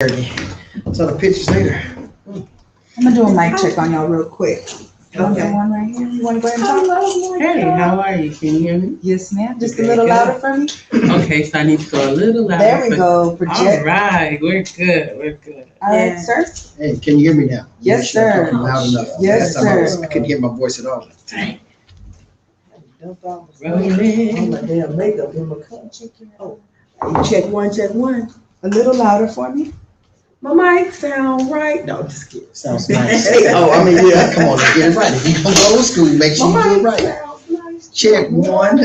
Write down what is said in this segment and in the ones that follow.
So the pictures later. I'm gonna do a mic check on y'all real quick. Okay. One right here. You wanna go ahead and talk? Hey, how are you? Can you hear me? Yes, ma'am. Just a Okay, little good. louder for me. Okay, so I need to go a little louder. There we go. All Project. right, we're good. We're good. All right, Yeah. sir. Hey, can you hear me now? Yes, Make sure I'm sir. talking loud enough. Yes, Last time sir. I couldn't hear my voice at all. Dang. All Rolling. my damn makeup in my cup. Oh, check one, check one. A little louder for me. My mic sound right. No, just kidding. Sounds nice. Oh, I mean, yeah. Come on, let's get it right. If you gonna go to school, make sure you do it right. sounds nice. Check one.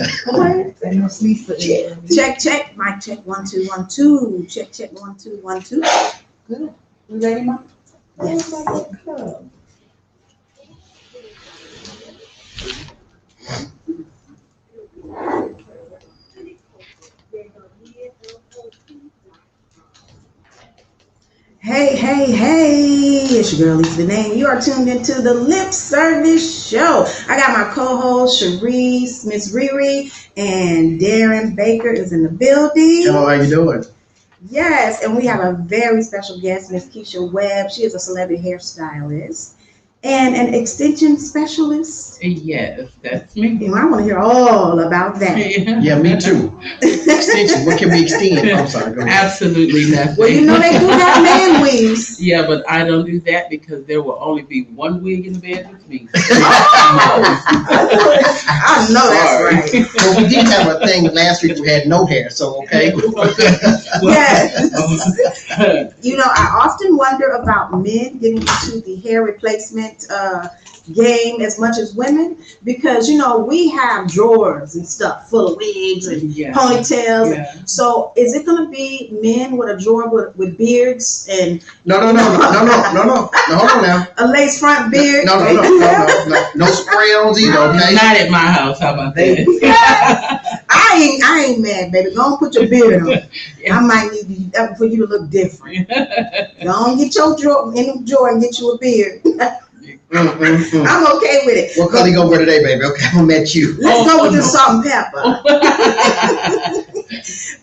And Miss Lisa. Check. Mic check 1 2 1 2. Check 1 2 1 2. Good. You ready, Mom? Yes. Hey, it's your girl Lisa Name. You are tuned into the Lip Service Show. I got my co-host Shareece, Miss Riri, and Darrin Baker is in the building. Hello, how you doing? Yes, and we have a very special guest, Miss Keisha Webb. She is a celebrity hairstylist and an extension specialist. Yes, that's me. And I want to hear all about that. Yeah, me too. Extension, what can we extend? I'm sorry, go ahead. Absolutely nothing. Well, you know they do have man weaves. Yeah, but I don't do that because there will only be one wig in the bed with me. I know that's right. Well, we did have a thing last week, we had no hair, so okay. Yes. You know, I often wonder about men getting into the hair replacement game as much as women because, you know, we have drawers and stuff full of wigs and Yeah. ponytails. Yeah. So is it going to be men with a drawer with beards and No, hold on now. a lace front beard? No spray-ons either, okay? Not at my house. How about that? I ain't mad, baby. Go and put your beard on. I might need for you to look different. Go on, get your drawer in the drawer and get you a beard. I'm okay with it. What color you gonna wear today, baby? Okay, I'm gonna match you. Let's go with the salt and pepper.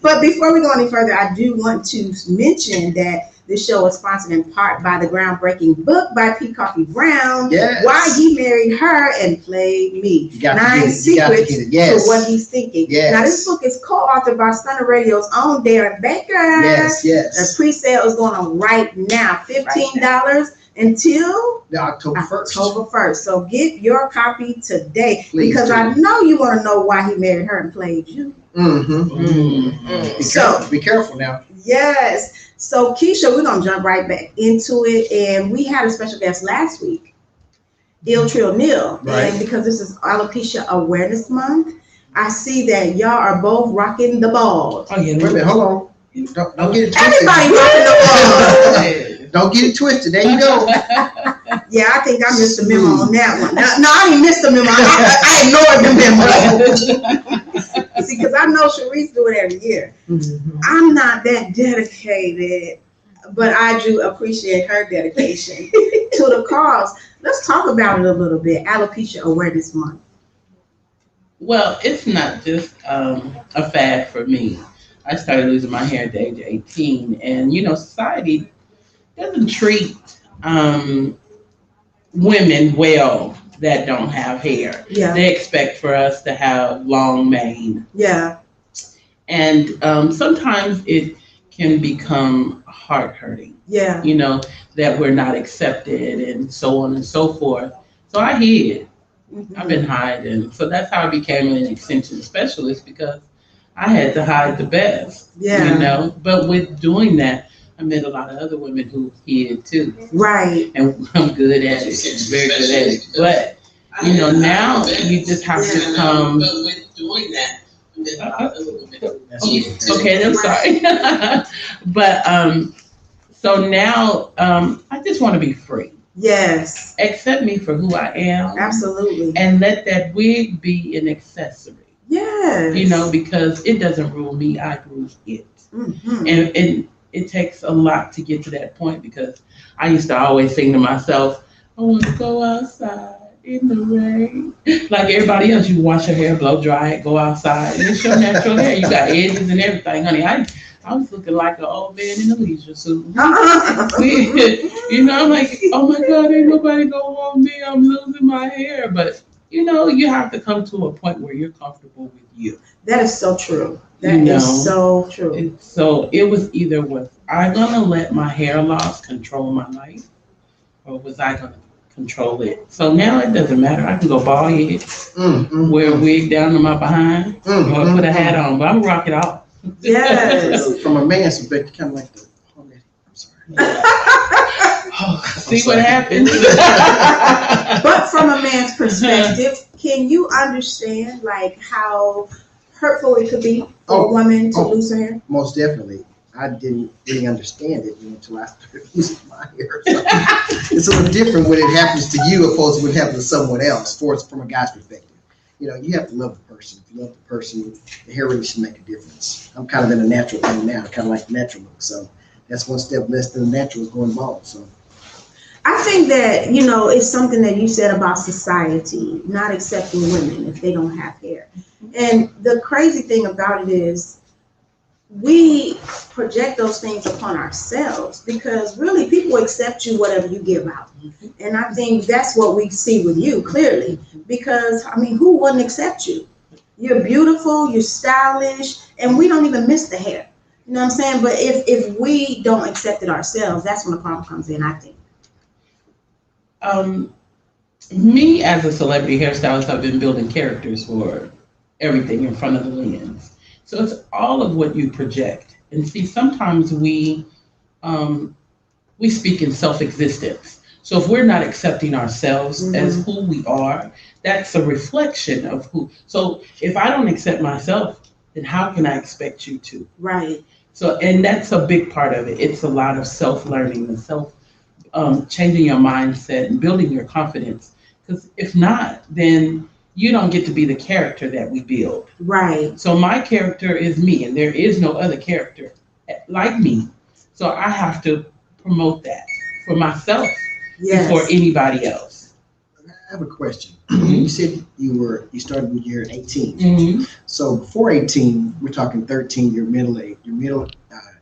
But before we go any further, I do want to mention that this show is sponsored in part by the groundbreaking book by P. Coffee Brown, Yes. Why He Married Her and Played Me. You got to 9 get it. You got to Secrets get it. Yes. to What He's Thinking. Yes. Now, this book is co-authored by Stunner Radio's own Darrin Baker. Yes, The yes. pre-sale is going on right now, $15 until October 1st. October 1st. So get your copy today. Please Because do. I know you want to know why he married her and played you. Mm-hmm. Be careful now. Yes. So Keisha, we're gonna jump right back into it. And we had a special guest last week, Il Trill Neal. Right. And because this is Alopecia Awareness Month, I see that y'all are both rocking the balls. Oh, yeah. Wait a minute, hold on. Don't get it twisted. Everybody rocking the balls. Don't get it twisted. There you go. Yeah, I think I missed the memo on that one. No, I didn't miss the memo. I ignored the memo. See, because I know Shareece do it every year. Mm-hmm. I'm not that dedicated, but I do appreciate her dedication to the cause. Let's talk about it a little bit. Alopecia Awareness Month. Well, it's not just a fad for me. I started losing my hair at the age of 18, and you know, society doesn't treat women well that don't have hair. Yeah, They expect for us to have long mane, yeah, and sometimes it can become heart hurting. yeah. You know, that we're not accepted, and so on and so forth. So I hid. I've been hiding. So that's how I became an extension specialist because I had to hide the best. Yeah. You know, but with doing that, I met a lot of other women who hid too. Right. And I'm good at it, very good at it. But, you know, now you just have to come. But with doing that, I met a lot of other women. Okay, I'm sorry. But, so now I just want to be free. Yes, Accept me for who I am. absolutely. And let that wig be an accessory. Yes. You know, because it doesn't rule me, I rule it. Mhm. And it takes a lot to get to that point because I used to always sing to myself, I want to go outside in the rain. Like everybody else, you wash your hair, blow dry it, go outside. And it's your natural hair. You got edges and everything, honey. I I was looking like an old man in a leisure suit. Uh-uh. I'm like, oh my God, ain't nobody gonna want me. I'm losing my hair. But you have to come to a point where you're comfortable with you. That is so true. That is so true. So it was either was I gonna let my hair loss control my life, or was I gonna control it? So now it doesn't matter. I can go bald head, wear a wig down to my behind, or put a hat on, but I'm gonna rock it off. Yes. From a man's perspective, kind of like the. I'm sorry. See what happens. But from a man's perspective, can you understand like how hurtful it could be for a woman to lose her hair? Most definitely. I didn't really understand it until I started losing my hair. So it's a little different when it happens to you opposed to when it happens to someone else. From a guy's perspective, you have to love the person. If you love the person, the hair really should make a difference. I'm kind of in a natural thing now, kind of like the natural look. So that's one step less than the natural is going bald. So I think that, it's something that you said about society not accepting women if they don't have hair. And the crazy thing about it is we project those things upon ourselves because really people accept you whatever you give out. And I think that's what we see with you clearly because, who wouldn't accept you? You're beautiful, you're stylish, and we don't even miss the hair. You know what I'm saying? But if we don't accept it ourselves, that's when the problem comes in, I think. Me as a celebrity hairstylist, I've been building characters for everything in front of the lens. So it's all of what you project. And see, sometimes we speak in self-existence. So if we're not accepting ourselves as who we are, that's a reflection of who. So if I don't accept myself, then how can I expect you to? Right. So, and that's a big part of it. It's a lot of self-learning and changing your mindset and building your confidence. Because if not, then you don't get to be the character that we build. Right. So my character is me, and there is no other character like me. So I have to promote that for myself before anybody else. I have a question. You said you started when you were 18. So before 18, we're talking 13, your middle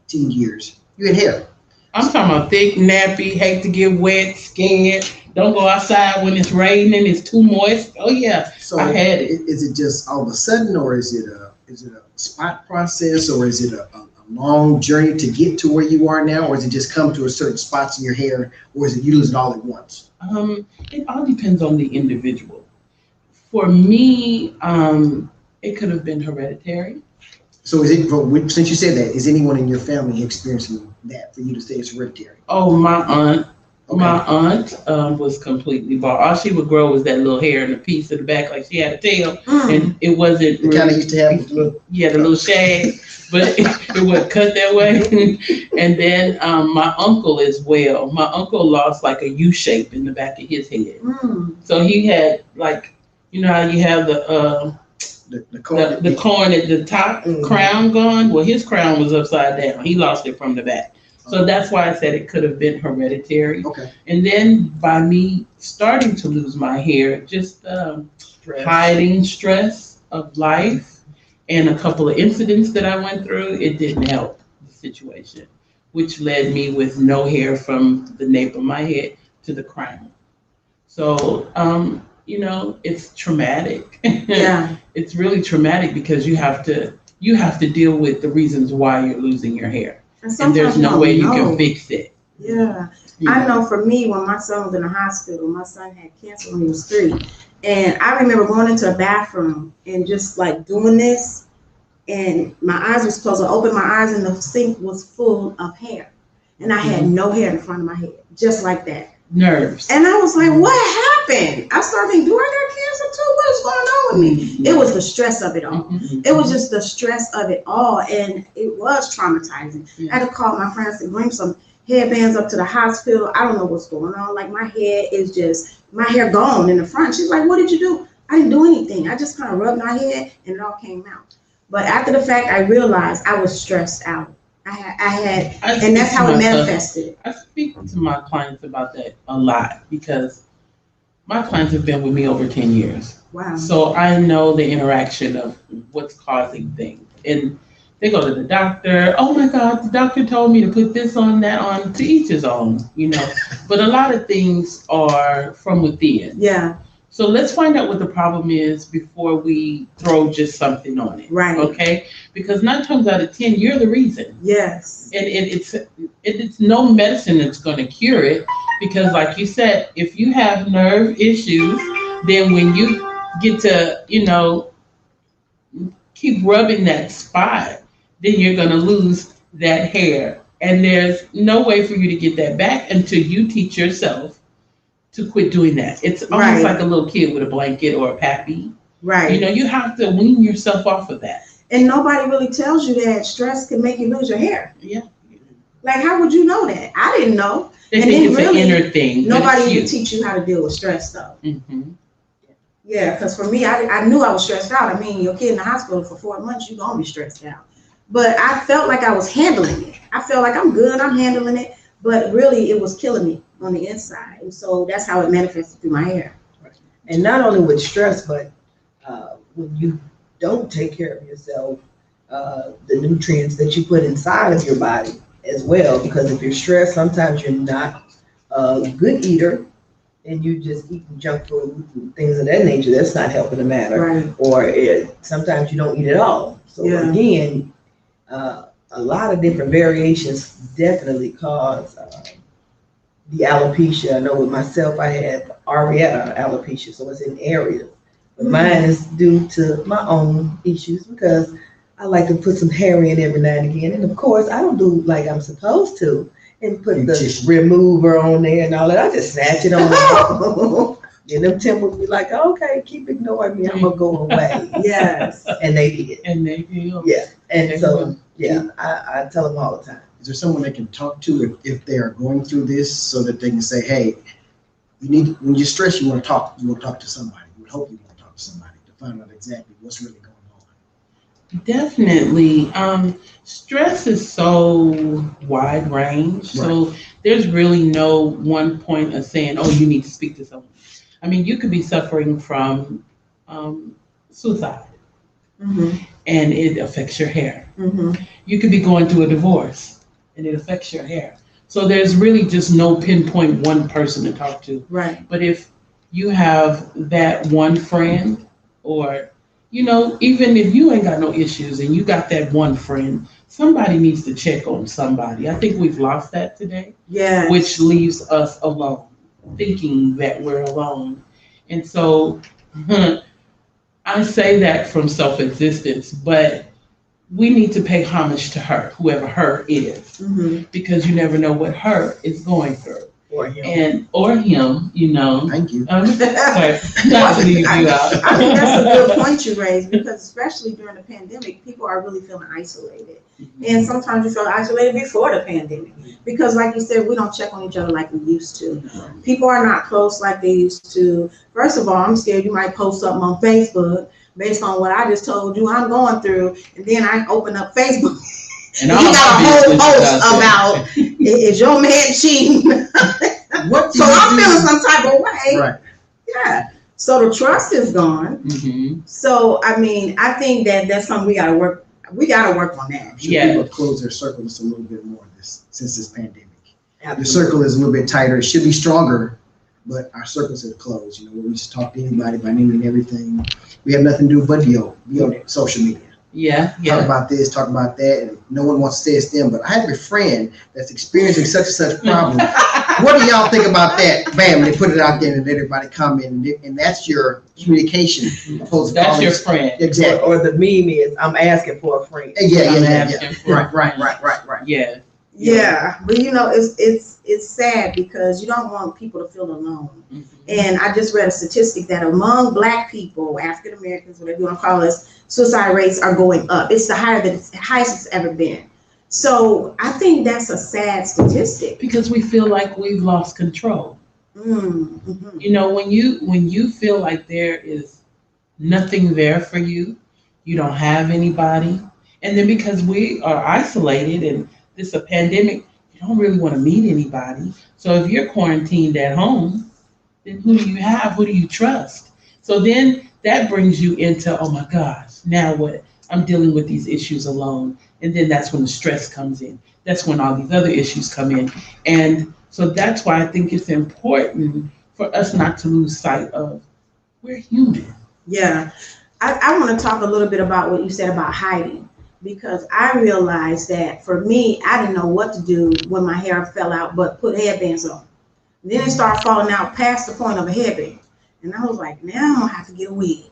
teen years. You had hair. I'm talking about thick, nappy, hate to get wet, scared. Don't go outside when it's raining, it's too moist. Oh yeah, so I had it. Is it just all of a sudden, or is it a spot process, or is it a long journey to get to where you are now, or is it just come to a certain spots in your hair, or is it you lose it all at once? It all depends on the individual. For me, it could have been hereditary. So since you said that, is anyone in your family experiencing that for you to say it's hereditary? Oh, my aunt. Okay. My aunt was completely bald. All she would grow was that little hair and a piece in the back, like she had a tail, and it wasn't. It kind of used to have the little shag, but it would cut that way. And then my uncle as well. My uncle lost like a U shape in the back of his head, so he had like, how you have the corn at the top, crown gone. Well, his crown was upside down. He lost it from the back. So that's why I said it could have been hereditary. Okay. And then by me starting to lose my hair, just hiding stress of life and a couple of incidents that I went through, it didn't help the situation, which led me with no hair from the nape of my head to the crown. So, it's traumatic. Yeah. It's really traumatic because you have to deal with the reasons why you're losing your hair. And there's no way you can fix it. Yeah. I know for me, when my son was in the hospital, my son had cancer when he was 3. And I remember going into a bathroom and just like doing this. And my eyes were closed. I opened my eyes and the sink was full of hair. And I had no hair in front of my head, just like that. Nerves. And I was like, what happened? I started thinking, do I got cancer too? What is going on with me? It was the stress of it all. It was just the stress of it all. And it was traumatizing. I had to call my friends to bring some headbands up to the hospital. I don't know what's going on. Like my hair gone in the front. She's like, what did you do? I didn't do anything. I just kind of rubbed my head and it all came out. But after the fact, I realized I was stressed out. And that's how it manifested. I speak to my clients about that a lot because my clients have been with me over 10 years. Wow. So I know the interaction of what's causing things. And They go to the doctor. Oh my God, the doctor told me to put this on, that on. To each his own, you know. But a lot of things are from within. Yeah, So let's find out what the problem is before we throw just something on it. right. Okay? Because 9 times out of 10, you're the reason. Yes. And it's no medicine that's going to cure it. Because like you said, if you have nerve issues, then when you get to, you know, keep rubbing that spot, then you're going to lose that hair. And there's no way for you to get that back until you teach yourself to quit doing that. It's almost Right. like a little kid with a blanket or a pappy. Right. You know, you have to wean yourself off of that. And nobody really tells you that stress can make you lose your hair. Yeah. Like, how would you know that? I didn't know. They And think then it's really, an inner thing. but Nobody it's even you. teach you how to deal with stress, though. Mhm. Yeah, because for me, I knew I was stressed out. I mean, your kid in the hospital for 4 months, you're going to be stressed out. But I felt like I was handling it. I felt like I'm good, I'm handling it. But really, it was killing me on the inside. And so that's how it manifested through my hair. And not only with stress, but when you don't take care of yourself, the nutrients that you put inside of your body as well. Because if you're stressed, sometimes you're not a good eater and you just eating junk food and things of that nature. That's not helping the matter. Right. Or sometimes you don't eat at all. So Yeah. again, a lot of different variations definitely cause the alopecia. I know with myself, I had areata alopecia, so it's in areas. But mine is due to my own issues because I like to put some hair in every now and again. And of course, I don't do like I'm supposed to and put the Tissue. remover on there and all that. I just snatch it on. And them Tim would be like, okay, keep ignoring me. I'm going to go away. Yes. And they did. And they feel. Yeah. And so, yeah, I tell them all the time. Is there someone they can talk to if they are going through this so that they can say, hey, you need, when you're stressed, you want to talk to somebody. You would hope you want to talk to somebody to find out exactly what's really going on. Definitely. Stress is so wide range. So there's really no one point of saying, oh, you need to speak to someone. I mean, you could be suffering from suicide Mm-hmm. and it affects your hair. Mm-hmm. You could be going through a divorce and it affects your hair. So there's really just no pinpoint one person to talk to. Right. But if you have that one friend, or, you know, even if you ain't got no issues and you got that one friend, somebody needs to check on somebody. I think we've lost that today, Yes. which leaves us alone, thinking that we're alone. And so I say that from self-existence, but we need to pay homage to her, whoever her is, Mm-hmm. because you never know what her is going through. Or him. And, or him, you know. Thank you. Sorry, not to leave you out. I think that's a good point you raised, because especially during the pandemic, people are really feeling isolated. And sometimes you feel isolated before the pandemic, because like you said, we don't check on each other like we used to. People are not close like they used to. First of all, I'm scared you might post something on Facebook based on what I just told you I'm going through, and then I open up Facebook And you all got a my whole business post is out about is your man cheating? What do So you I'm do? feeling some type of way. Right. Yeah. So the trust is gone. Mm-hmm. So I mean, I think that that's something we gotta work. We gotta work on that. Should Yeah. people close their circle just a little bit more since this pandemic? The Absolutely. circle is a little bit tighter. It should be stronger, but our circles are closed. You know, we just talk to anybody by name and everything. We have nothing to do but be on social media. Yeah, Talk yeah. about this, talk about that, and no one wants to say it's them. But I have a friend that's experiencing such and such problem. What do y'all think about that? Bam, they put it out there and let everybody comment, and that's your communication. Opposed to That's calling- your friend. Exactly. Or the meme is, I'm asking for a friend. Yeah. I'm asking for- Right. Yeah. Yeah, but you know, it's sad because you don't want people to feel alone. Mhm. And I just read a statistic that among Black people, African Americans, whatever you want to call us, suicide rates are going up. It's the highest it's ever been. So I think that's a sad statistic. Because we feel like we've lost control. Mm-hmm. You know, when you feel like there is nothing there for you, you don't have anybody, and then because we are isolated and this is a pandemic, you don't really want to meet anybody. So if you're quarantined at home, then who do you have? Who do you trust? So then that brings you into, oh my gosh, now what? I'm dealing with these issues alone. And then that's when the stress comes in. That's when all these other issues come in. And so that's why I think it's important for us not to lose sight of we're human. Yeah. I want to talk a little bit about what you said about hiding, because I realized that for me, I didn't know what to do when my hair fell out, but put headbands on. Then it started falling out past the point of a headband. And I was like, now I'm going to have to get a wig.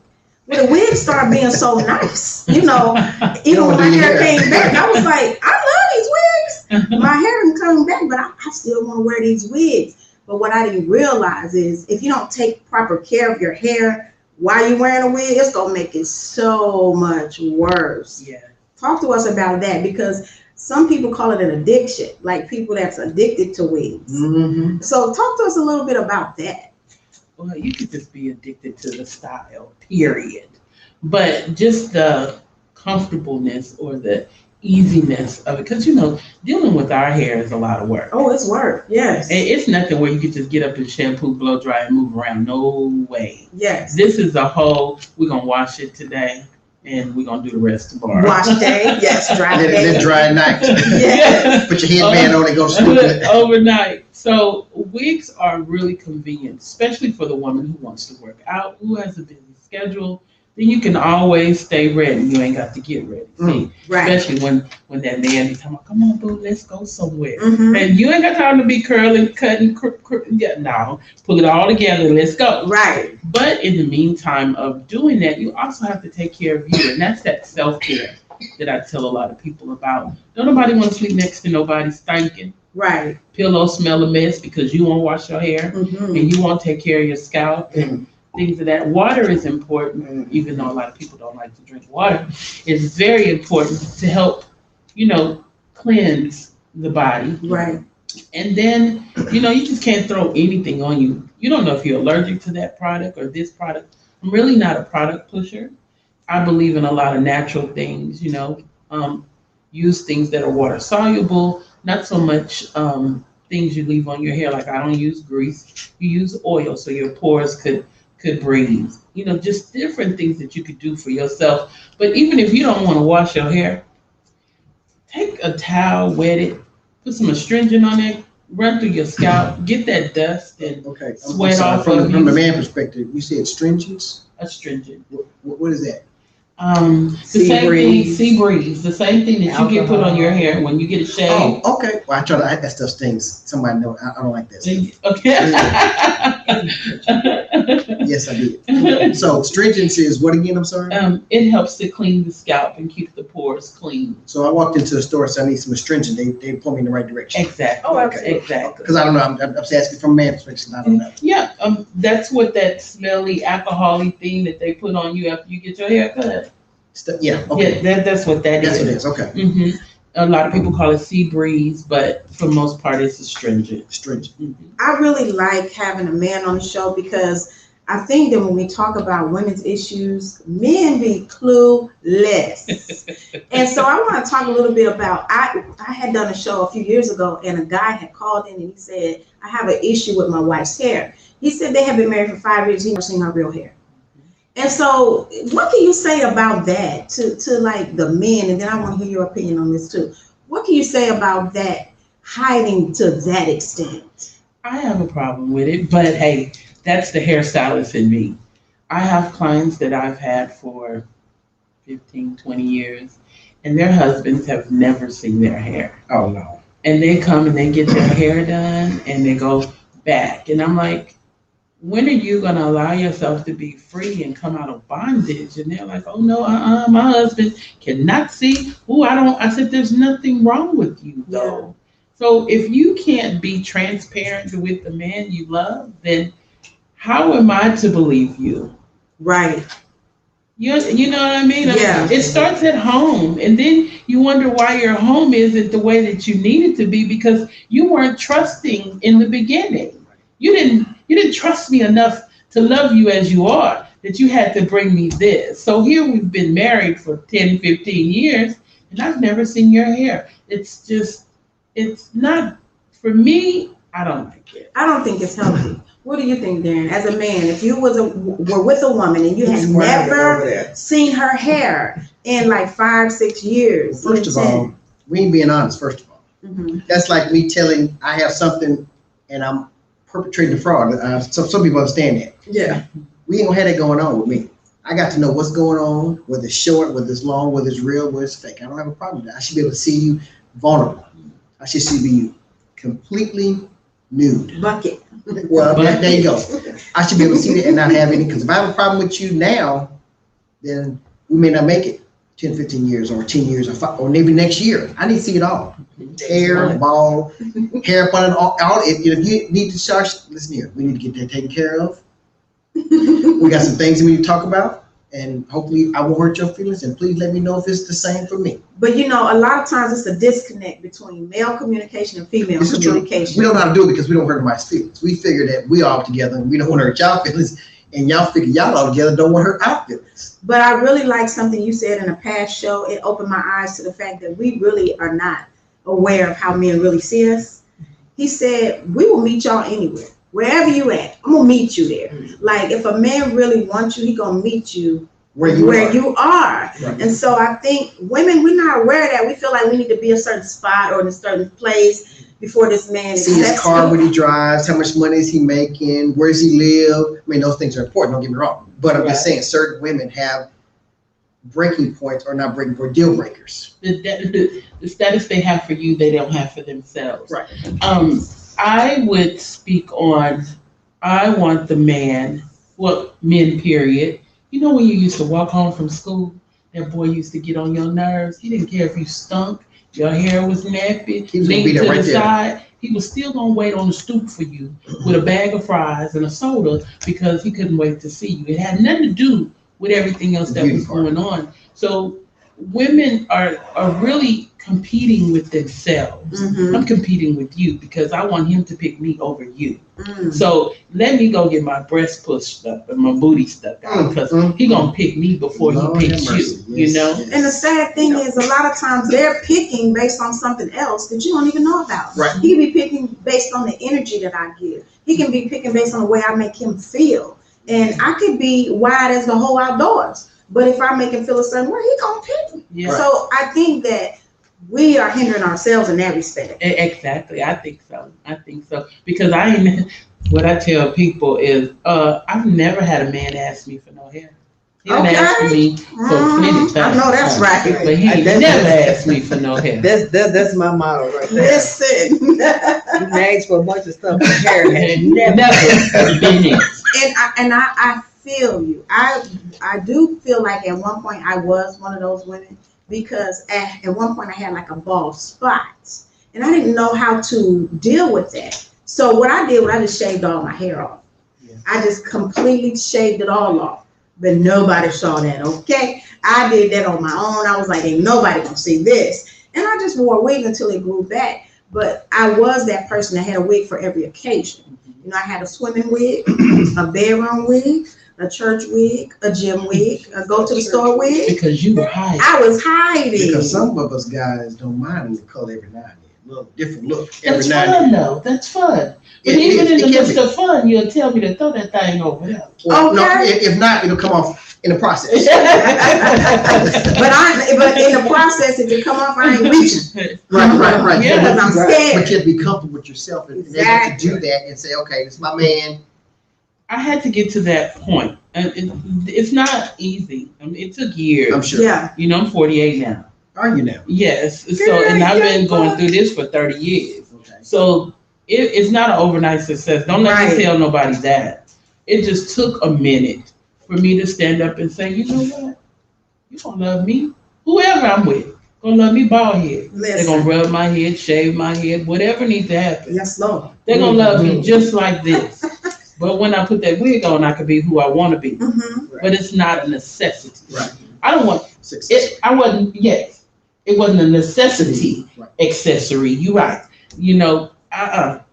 Well, the wig started being so nice. Even when my hair came back, I was like, I love these wigs. My hair didn't come back, but I still want to wear these wigs. But what I didn't realize is if you don't take proper care of your hair while you're wearing a wig, it's going to make it so much worse. Yeah. Talk to us about that, because some people call it an addiction, like people that's addicted to wigs. Mm-hmm. So talk to us a little bit about that. Well, you could just be addicted to the style, period. But just the comfortableness or the easiness of it, because dealing with our hair is a lot of work. Oh, it's work. Yes. And it's nothing where you can just get up and shampoo, blow dry, and move around. No way. Yes. This is a whole, we're going to wash it today, and we're going to do the rest tomorrow. Wash day. Yes. Dry Let day. it dry at night. Yes. Put your headband on and go to sleep. Overnight. So wigs are really convenient, especially for the woman who wants to work out, who has a busy schedule. Then you can always stay ready. You ain't got to get ready. See, Right. especially when that man be talking about, come on, boo, let's go somewhere. Mm-hmm. And you ain't got time to be curling, cutting, yeah, no. Pull it all together and let's go. Right. But in the meantime of doing that, you also have to take care of you. And that's that self-care that I tell a lot of people about. Don't nobody want to sleep next to nobody stinking. Right. Pillow smell a mess because you won't wash your hair Mm-hmm. and you won't take care of your scalp and things of that. Water is important, even though a lot of people don't like to drink water. It's very important to help, cleanse the body. Right. And then, you just can't throw anything on you. You don't know if you're allergic to that product or this product. I'm really not a product pusher. I believe in a lot of natural things, use things that are water soluble, not so much things you leave on your hair. Like I don't use grease. You use oil so your pores could breathe. Just different things that you could do for yourself. But even if you don't want to wash your hair, take a towel, wet it, put some astringent on it, run through your scalp, get that dust and Okay. I'm sweat sorry. off From of the you. man perspective, you said stringents. Astringent. What is that? The Sea same breeze. thing, sea breeze, the same thing that you get put on your Alcohol. hair when you get a shave. Oh, okay. Well, that stuff stings. Somebody know. I don't like that stuff. Okay. Yes, I did. So stringency is what again? I'm sorry. It helps to clean the scalp and keep the pores clean. So I walked into the store, so I need some astringent. They pulled me in the right direction. Exactly. Oh, absolutely. Exactly. Because I don't know. I'm just asking from a man perspective. I don't know. Yeah, that's what that smelly, alcohol-y thing that they put on you after you get your hair cut. Yeah. Okay. Yeah, that's what that That's is. what it is. Okay. hmm A lot of people call it sea breeze, but for the most part, it's astringent. Stringent. I really like having a man on the show, because I think that when we talk about women's issues, men be clueless. And so I want to talk a little bit about, I had done a show a few years ago, and a guy had called in and he said, I have an issue with my wife's hair. He said they have been married for 5 years. He's never seen her real hair. And so what can you say about that to like the men? And then I want to hear your opinion on this too. What can you say about that hiding to that extent? I have a problem with it, but hey, that's the hairstylist in me. I have clients that I've had for 15, 20 years, and their husbands have never seen their hair. Oh no. And they come and they get their hair done and they go back. And I'm like, when are you going to allow yourself to be free and come out of bondage? And they're like, oh no, my husband cannot see. I said, there's nothing wrong with you though. So if you can't be transparent with the man you love, then how am I to believe you? Right. You know what I mean? Yeah. It starts at home, and then you wonder why your home isn't the way that you need it to be, because you weren't trusting in the beginning. You didn't trust me enough to love you as you are, that you had to bring me this. So here we've been married for 10, 15 years, and I've never seen your hair. It's not, for me, I don't like it. I don't think it's healthy. What do you think, Darrin? As a man, if you were with a woman and you had Squirrel over never there. seen her hair in like 5-6 years, First of all, we ain't being honest, first of all. hmm That's like me telling I have something and I'm perpetrating the fraud. Some people understand that. yeah, We ain't gonna have that going on with me. I got to know what's going on, whether it's short, whether it's long, whether it's real, whether it's fake. I don't have a problem with that. I should be able to see you vulnerable. I should see you completely nude. bucket. Well, there you go. I should be able to see that and not have any, because if I have a problem with you now, then we may not make it 10, 15 years or 10 years or maybe next year. I need to see it all. Hair, bald, hair fun, all if you need to start, listen here, we need to get that taken care of. We got some things we need to talk about, and hopefully I won't hurt your feelings, and please let me know if it's the same for me. But you know, a lot of times it's a disconnect between male communication and female This is true. communication. We don't know how to do it because we don't hurt anybody's feelings. We figure that we all together and we don't want to hurt y'all feelings, and y'all figure y'all all together don't want to hurt our feelings. But I really like something you said in a past show. It opened my eyes to the fact that we really are not aware of how men really see us. He said, we will meet y'all anywhere. Wherever you at, I'm gonna meet you there. Like if a man really wants you, he gonna meet you Where you are. Right. And so I think women, we're not aware of that. We feel like we need to be a certain spot or in a certain place before this man See his accepts car me. when he drives, how much money is he making, where does he live? I mean, those things are important, don't get me wrong. But I'm just saying certain women have breaking points or not breaking points, deal breakers. The status they have for you, they don't have for themselves. Right. I would speak on, I want the man, well, men period. You know when you used to walk home from school, that boy used to get on your nerves. He didn't care if you stunk, your hair was nappy, He was gonna be leaned there to right the there. side. He was still gonna wait on the stoop for you with a bag of fries and a soda because he couldn't wait to see you. It had nothing to do with everything else that Beauty was part. going on. So women are really competing with themselves. Mhm. I'm competing with you because I want him to pick me over you. Mm. So let me go get my breast pushed up and my booty stuck out because he gonna pick me before Lord he have picks mercy. you. You Yes, know. yes. And the sad thing is, a lot of times they're picking based on something else that you don't even know about. Right. He can be picking based on the energy that I give. He can be picking based on the way I make him feel. And I could be wide as the whole outdoors, but if I make him feel a certain way, he gonna pick me. Yeah. So I think that we are hindering ourselves in that respect. Exactly. I think so because I ain't. What I tell people is, I've never had a man ask me for no hair. He done Okay. asked me for plenty times. I know that's right. But he ain't That's- never asked me for no hair. That's my motto right there. Listen. You can ask for a bunch of stuff, but hair has Never never. been it. And I feel you. I do feel like at one point I was one of those women because at one point I had like a bald spot and I didn't know how to deal with that. So what I did was I just shaved all my hair off. Yeah. I just completely shaved it all off. But nobody saw that, okay? I did that on my own. I was like, ain't nobody gonna see this. And I just wore a wig until it grew back. But I was that person that had a wig for every occasion. You know, I had a swimming wig, a bedroom wig, a church wig, a gym wig, a go to the store wig. Because you were hiding. I was hiding. Because some of us guys don't mind the color every now and then. Look, different look every That's now and fun then. though. That's fun. But It even is. in the It can midst be. of fun, you'll tell me to throw that thing over there. Well, no, Okay. if not, it'll come off in the process. But in the process, if it come off, I ain't reaching. Right. Yeah. Because I'm But scared. you have to be comfortable with yourself and able to Exactly. do that and say, okay, this is my man. I had to get to that point. And it's not easy. I mean, it took years. I'm sure. Yeah. You know, I'm 48 now. Are you now? Yes. So, and I've been going through this for 30 years. Okay. So it's not an overnight success. Don't let Right. me tell nobody that. It just took a minute for me to stand up and say, you know what? You gonna love me? Whoever I'm with, gonna love me bald head. They're gonna Listen. rub my head, shave my head, whatever needs to happen. Yes, Lord. They're gonna love me just like this. But when I put that wig on, I can be who I want to be. Mm-hmm. But it's not a necessity. Right. I don't want Success. it. It wasn't a necessity Right. accessory. You're right. You know,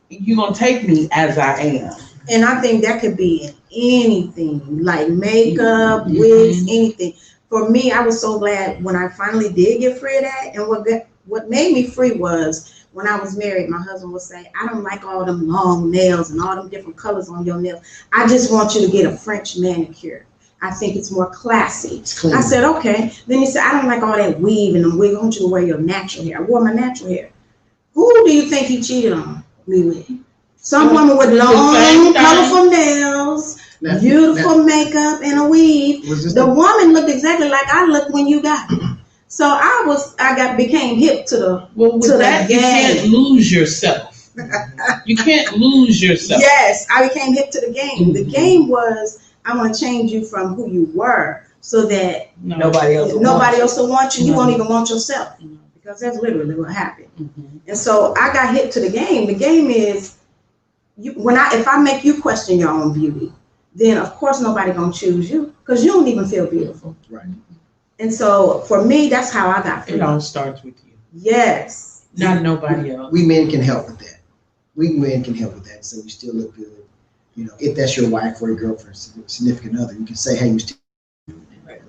you're gonna take me as I am. And I think that could be in anything, like makeup, Mhm. wigs, anything. For me, I was so glad when I finally did get free of that. And what made me free was when I was married, my husband would say, I don't like all them long nails and all them different colors on your nails. I just want you to get a French manicure. I think it's more classy. It's clean. I said, okay. Then he said, I don't like all that weave and them wigs. I want you to wear your natural hair. I wore my natural hair. Who do you think he cheated on me with? Some woman with long, colorful nails, Now- beautiful makeup, and a weave. Was this The woman looked exactly like I looked when you got me. So became hip to the. Well, with to that, the you can't game. lose yourself. You can't lose yourself. Yes, I became hip to the game. The Mhm. game was I want to change you from who you were, so that No. Nobody else. nobody else will want you. You No. won't even want yourself, No. because that's literally what happened. Mhm. And so I got hip to the game. The game is if I make you question your own beauty, then of course nobody gonna choose you because you don't even feel beautiful. Right. And so for me, that's how I got It free. all starts with you, Yes. not nobody else. We men can help with that. We men can help with that. So you still look good. You know, if that's your wife or your girlfriend, significant other, you can say, hey, you still.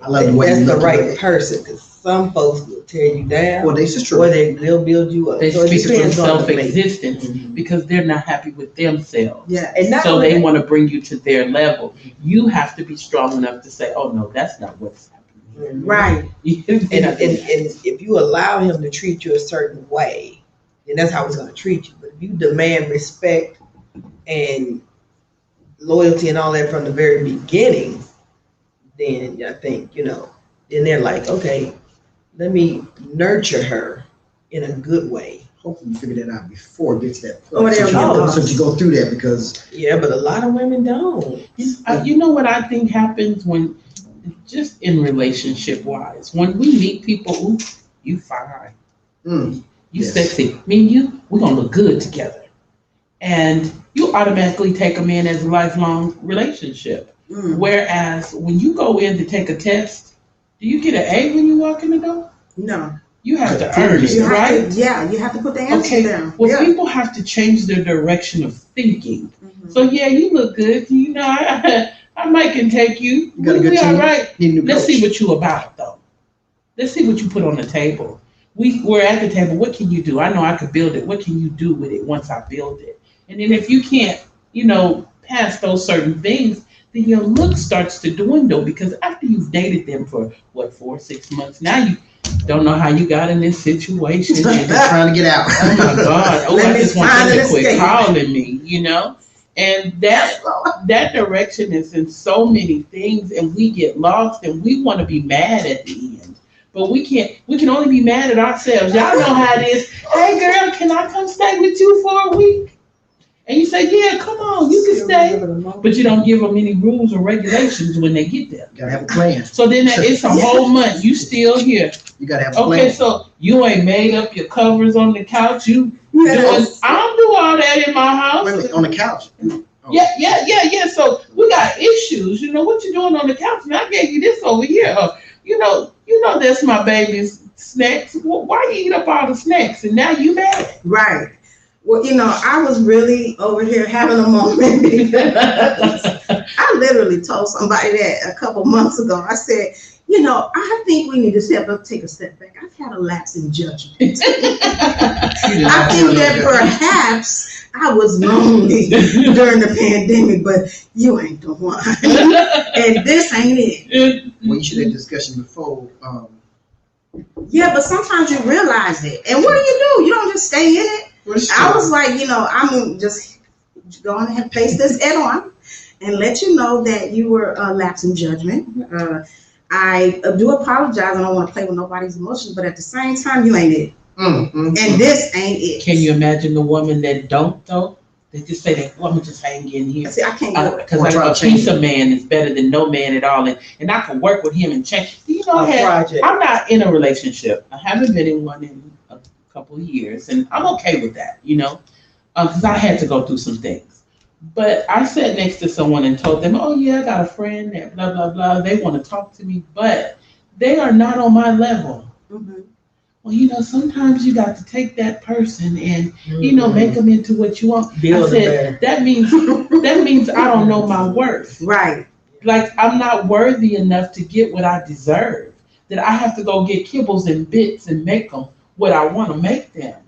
I love the way That's you the look. right person, because some folks will tear you down, Well, this is true. or they'll build you up. They So it speak from depends on the mate. self-existence Mhm. because they're not happy with themselves. Yes. And not So only they that- want to bring you to their level. You have to be strong enough to say, "Oh no, that's not what's happening." Right. And if you allow him to treat you a certain way, then that's how he's going to treat you. But if you demand respect and loyalty and all that from the very beginning, then I think, then they're like, okay, let me nurture her in a good way. Hopefully you figure that out before it gets to that Oh, point. there So we you- go. so you go through that because Yeah, but a lot of women don't. You know what I think happens when, just in relationship wise, when we meet people, ooh, you fine, mm, you Yes. sexy, me and you, we're gonna look good together, and you automatically take them in as a lifelong relationship. Mm. Whereas when you go in to take a test, do you get an A when you walk in the door? No. You have to earn You it, have right? to, yeah, you have to put the answer Okay. down. Well, Yeah. people have to change their direction of thinking. Mhm. So yeah, you look good. You know, I might can take you. You got a We good all team? right. need a new Let's coach. see what you about though. Let's see what you put on the table. We're at the table. What can you do? I know I could build it. What can you do with it once I build it? And then if you can't, pass those certain things, then your look starts to dwindle because after you've dated them for 4, 6 months, now you don't know how you got in this situation. Just trying to get out. Oh my God! Oh, Let I me just want find them an to quit escape. calling me, And that direction is in so many things, and we get lost, and we want to be mad at the end, but we can't. We can only be mad at ourselves. Y'all know how it is. Hey, girl, can I come stay with you for a week? And you say, yeah, come on, you can stay, but you don't give them any rules or regulations when they get there. You gotta have a plan. So then it's a whole month. You still here. You gotta have a Okay, plan. so you ain't made up your covers on the couch. You Yes. I don't do all that in my house. Wait, on the couch. Oh. Yeah. So we got issues. What you doing on the couch? And I gave you this over here. That's my baby's snacks. Well, why you eat up all the snacks? And now you mad. Right. Well, I was really over here having a moment because I literally told somebody that a couple months ago. I said, I think we need to take a step back. I've had a lapse in judgment. I think that perhaps I was lonely during the pandemic, but you ain't the one. And this ain't it. Well, you should have discussion before. Yeah, but sometimes you realize it. And what do? You don't just stay in it. I was like, I'm just going ahead and place this head on and let you know that you were lapsing judgment. I do apologize. I don't want to play with nobody's emotions, but at the same time, you ain't it. And this ain't it. Can you imagine the woman that don't though? They just say that woman just hang in here. See, I can't do it. Because Or try a to change piece of man is better than no man at all, and I can work with him and change. Do you know A that? project. I'm not in a relationship. I haven't been in one in a couple of years, and I'm okay with that, because I had to go through some things. But I sat next to someone and told them, oh yeah, I got a friend that blah, blah, blah. They want to talk to me, but they are not on my level. Mhm. Well, sometimes you got to take that person and, make them into what you want. Build I said, that means I don't know my worth. Right. Like I'm not worthy enough to get what I deserve. That I have to go get kibbles and bits and make them what I want to make them.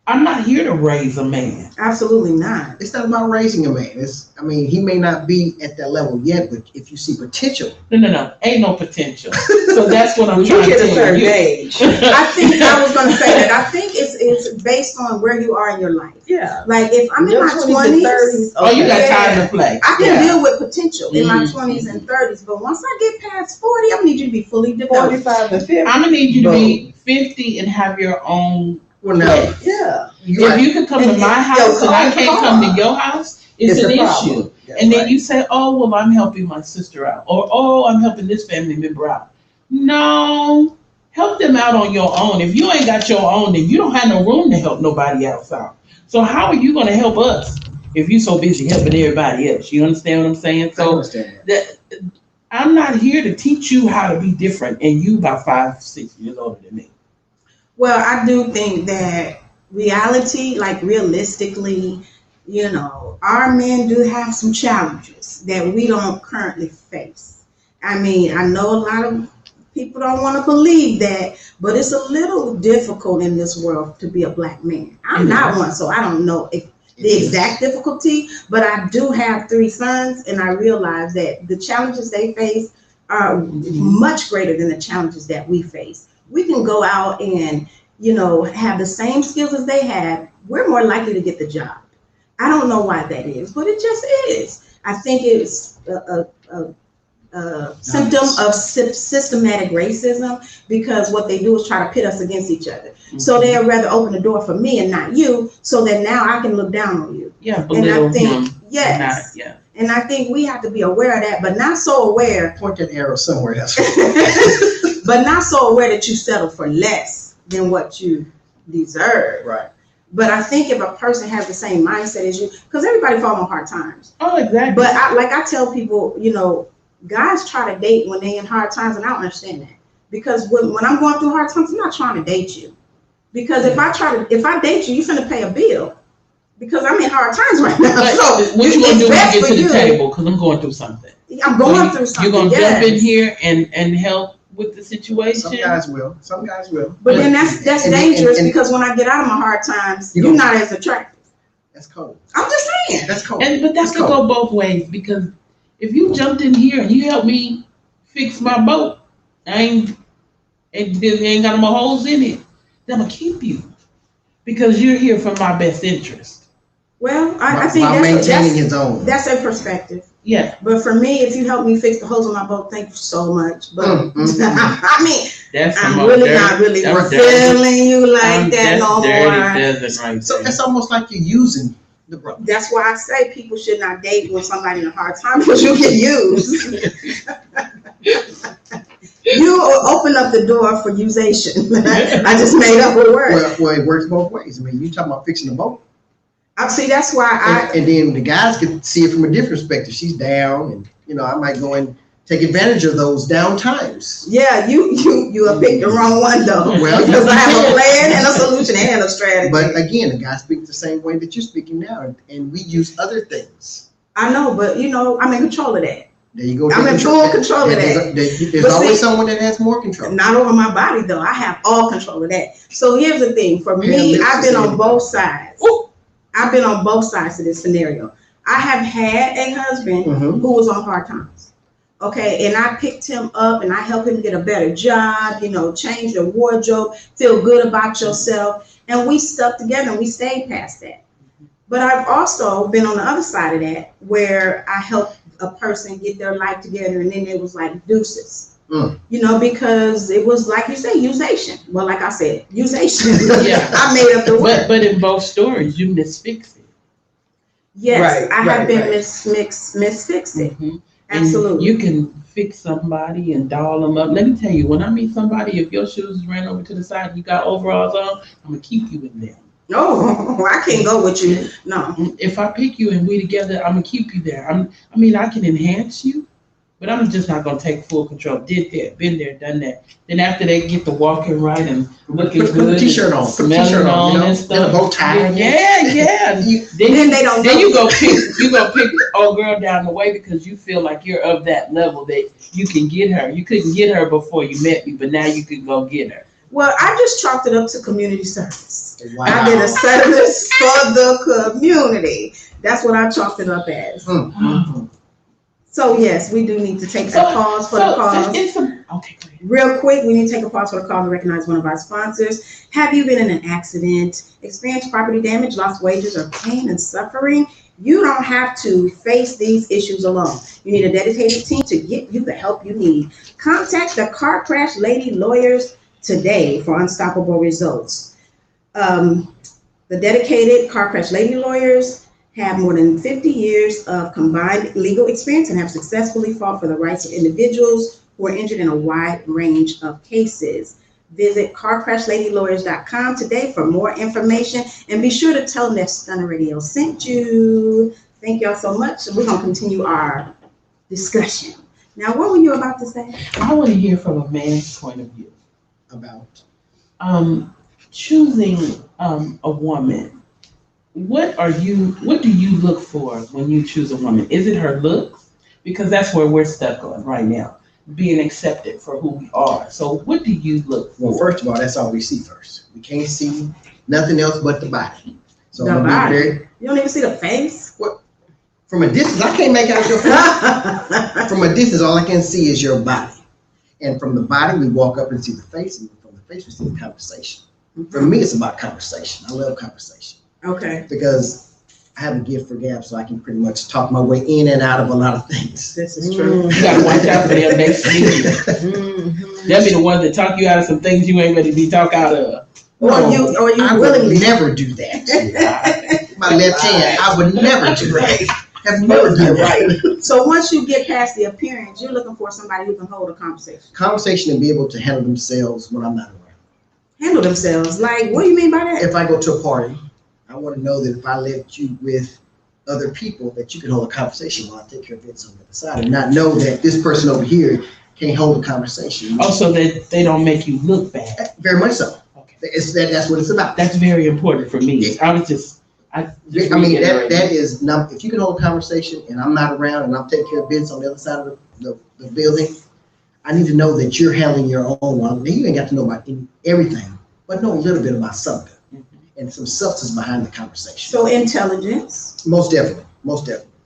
I'm not here to raise a man. Absolutely not. It's not about raising a man. He may not be at that level yet, but if you see potential. No. Ain't no potential. So that's what I'm When you trying to get a tell certain you. age. I think I was going to say that. I think it's based on where you are in your life. Yeah. Like if I'm in Your my 20s and 20s, Oh, you got Yeah. time to play. I can deal with potential in my Mhm. 20s and 30s. But once I get past 40, I'm gonna need you to be fully developed. 45 and 50. I'm gonna need you to be 50 and have your own Well, now, place. Yeah. If you could come to my house and I can't come to your house, it's an a issue. problem. That's And then right. you say, oh, well, I'm helping my sister out. Or, oh, I'm helping this family member out. No, help them out on your own. If you ain't got your own, then you don't have no room to help nobody else out. So how are you going to help us if you're so busy helping everybody else? You understand what I'm saying? I So understand that. I'm not here to teach you how to be different, and you about 5-6 years older than me. Well, I do think that reality, like realistically, our men do have some challenges that we don't currently face. I mean, I know a lot of people don't want to believe that, but it's a little difficult in this world to be a black man. I'm not one, so I don't know if the exact difficulty, but I do have 3 sons, and I realize that the challenges they face are much greater than the challenges that we face. We can go out and, have the same skills as they have. We're more likely to get the job. I don't know why that is, but it just is. I think it's a symptom of systematic racism, because what they do is try to pit us against each other. So they'd rather open the door for me and not you, so that now I can look down on you. Yeah, And belittle I think, him. yes. Yeah. And I think we have to be aware of that, but not so aware, Point that arrow somewhere else. but not so aware that you settle for less than what you deserve. Right. But I think if a person has the same mindset as you, because everybody falls on hard times. Oh, exactly. But I tell people, guys try to date when they in hard times, and I don't understand that. Because when I'm going through hard times, I'm not trying to date you. Because if I date you, you're finna pay a bill. Because I'm in hard times right now. But So what you gonna do when best you get for to the you. table? Because I'm going through something. I'm going through something. You're gonna yes. jump in here and help with the situation. Some guys will. Some guys will. But then that's And- dangerous, and- because when I get out of my hard times, You you're gonna- not as attractive. That's cold. I'm just saying. That's cold. But that That's could cold. go both ways, because if you jumped in here and you helped me fix my boat, it ain't got no more holes in it, then I'm gonna keep you, because you're here for my best interest. Well, I think While maintaining his own. that's a perspective. Yeah, But for me, if you help me fix the holes on my boat, thank you so much. But I mean, that's I'm some really dirty- not really that's feeling you like that that's no dirty more. dozen right So there. it's almost like you're using the brother. That's why I say people should not date when somebody in a hard time, because you get used. You open up the door for usation. I just made up a word. Well, it works both ways. I mean, you talking about fixing the boat. See, that's why And then the guys can see it from a different perspective. She's down, and I might go and take advantage of those down times. yeah, you have picked the wrong one though. Well, Because I have a plan and a solution and a strategy. But again, the guy speaks the same way that you're speaking now, and we use other things. I know, but I'm in control of that. There you go. I'm in full control of that. There's But always see- someone that has more control. Not over my body though. I have all control of that. So here's the thing. For me, I've been on both sides. I've been on both sides of this scenario. I have had a husband Mhm. who was on hard times. Okay, and I picked him up and I helped him get a better job, change your wardrobe, feel good about yourself. And we stuck together and we stayed past that. But I've also been on the other side of that, where I helped a person get their life together, and then it was like deuces. Because it was like you say, usation. Well, like I said, usation. Yeah. I made up the word. But in both stories, you misfix it. Yes, Right, I have been right. misfixed it. Mhm. And Absolutely. you can fix somebody and doll them up. Let me tell you, when I meet somebody, if your shoes ran over to the side and you got overalls on, I'm gonna keep you in them. No, I can't go with you. No. If I pick you and we together, I'm gonna keep you there. I can enhance you, but I'm just not gonna take full control. Did that, been there, done that. Then after they get to walking right and looking Put good, a t-shirt on. Put a smelling t-shirt on. and And stuff. a bow tie. Yeah. Then they don't Then know. you go pick the old girl down the way, because you feel like you're of that level that you can get her. You couldn't get her before you met me, but now you can go get her. Well, I just chalked it up to community service. Wow. I did a service for the community. That's what I chalked it up as. So yes, we do need to take a pause for the cause. Okay, go ahead. Real quick, we need to take a pause for the call to recognize one of our sponsors. Have you been in an accident, experienced property damage, lost wages, or pain and suffering? You don't have to face these issues alone. You need a dedicated team to get you the help you need. Contact the Car Crash Lady Lawyers today for unstoppable results. The dedicated Car Crash Lady Lawyers have more than 50 years of combined legal experience and have successfully fought for the rights of individuals who are injured in a wide range of cases. Visit carcrashladylawyers.com today for more information, and be sure to tell them that Stunner Radio sent you. Thank y'all so much. We're going to continue our discussion. Now, what were you about to say? I want to hear from a man's point of view About choosing a woman. What do you look for when you choose a woman? Is it her looks? Because that's where we're stuck on right now, being accepted for who we are. So what do you look for? well, first of all, that's all we see first. We can't see nothing else but the body. So The I'm gonna body? be very You don't even see the face? from a distance. I can't make out your face. From a distance, all I can see is your body. And from the body, we walk up and see the face, and from the face, we see the conversation. For me, it's about conversation. I love conversation Okay, because I have a gift for gab, so I can pretty much talk my way in and out of a lot of things. this is true. You gotta watch out for them next week. They'll be the ones that talk you out of some things you ain't ready to be talked out of. Or you I willingly. would never do that. My left hand, I would never do that. Have never done that. So once you get past the appearance, you're looking for somebody who can hold a conversation. Conversation and be able to handle themselves when I'm not around. Handle themselves. Like, what do you mean by that? If I go to a party, I want to know that if I left you with other people, that you can hold a conversation while I take care of it on the other side, and not know that this person over here can't hold a conversation. Also, that they don't make you look bad. Very much so. Okay. That's what it's about. That's very important for me. I mean, that is not, if you can hold a conversation and I'm not around and I'm taking care of business on the other side of the building, I need to know that you're handling your own one. Now, you ain't got to know about everything, but know a little bit about something and some substance behind the conversation. So intelligence. Most definitely.